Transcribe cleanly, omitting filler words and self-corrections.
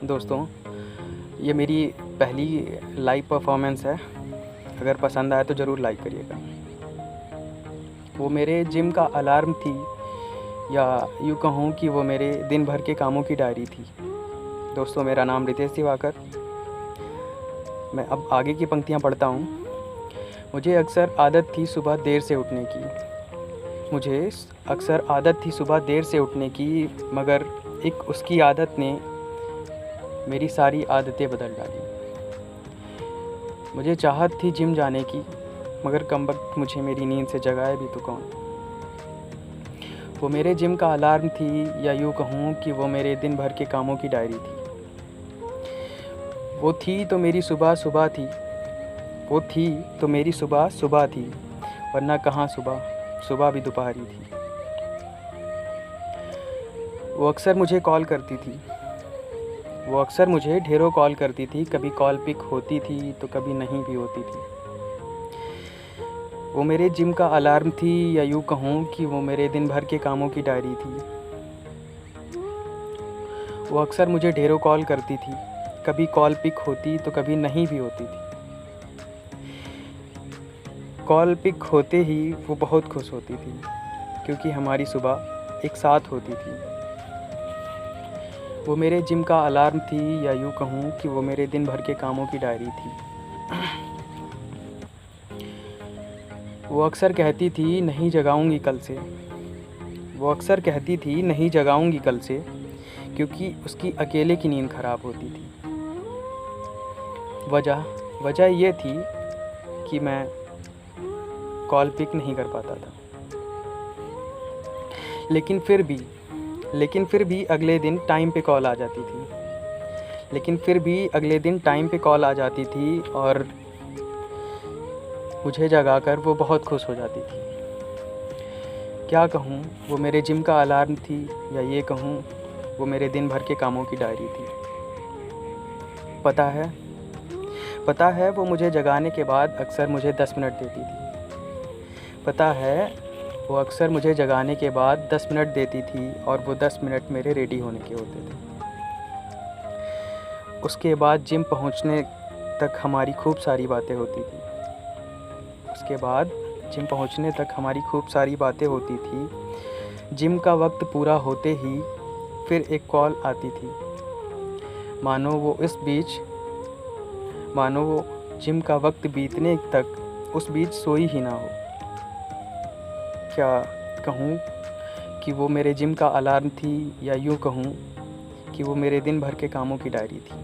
दोस्तों, ये मेरी पहली लाइव परफॉर्मेंस है। अगर पसंद आए तो ज़रूर लाइक करिएगा। वो मेरे जिम का अलार्म थी, या यूँ कहूँ कि वो मेरे दिन भर के कामों की डायरी थी। दोस्तों, मेरा नाम रितेश दिवाकर। मैं अब आगे की पंक्तियाँ पढ़ता हूँ। मुझे अक्सर आदत थी सुबह देर से उठने की, मगर एक उसकी आदत ने मेरी सारी आदतें बदल डाली। मुझे चाहत थी जिम जाने की, मगर कमबख्त मुझे मेरी नींद से जगाए भी तो कौन। वो मेरे जिम का अलार्म थी, या यूँ कहूँ कि वो मेरे दिन भर के कामों की डायरी थी। वो थी तो मेरी सुबह सुबह थी, वरना कहाँ सुबह भी दोपहरी थी। वो अक्सर मुझे ढेरों कॉल करती थी। कभी कॉल पिक होती थी तो कभी नहीं भी होती थी। वो मेरे जिम का अलार्म थी, या यूँ कहूँ कि वो मेरे दिन भर के कामों की डायरी थी। वो अक्सर मुझे ढेरों कॉल करती थी। कभी कॉल पिक होती तो कभी नहीं भी होती थी। कॉल पिक होते ही वो बहुत खुश होती थी, क्योंकि हमारी सुबह एक साथ होती थी। वो मेरे जिम का अलार्म थी, या यूँ कहूँ कि वो मेरे दिन भर के कामों की डायरी थी। वो अक्सर कहती थी नहीं जगाऊंगी कल से, क्योंकि उसकी अकेले की नींद खराब होती थी। वजह ये थी कि मैं कॉल पिक नहीं कर पाता था। लेकिन फिर भी अगले दिन टाइम पे कॉल आ जाती थी, और मुझे जगाकर वो बहुत खुश हो जाती थी। क्या कहूँ, वो मेरे जिम का अलार्म थी, या ये कहूँ वो मेरे दिन भर के कामों की डायरी थी। पता है वो मुझे जगाने के बाद अक्सर मुझे 10 मिनट देती थी। और वो 10 मिनट मेरे रेडी होने के होते थे। उसके बाद जिम पहुंचने तक हमारी खूब सारी बातें होती थी। जिम का वक्त पूरा होते ही फिर एक कॉल आती थी, मानो वो जिम का वक्त बीतने तक उस बीच सोई ही ना हो। क्या कहूँ कि वो मेरे जिम का अलार्म थी, या यूँ कहूँ कि वो मेरे दिन भर के कामों की डायरी थी।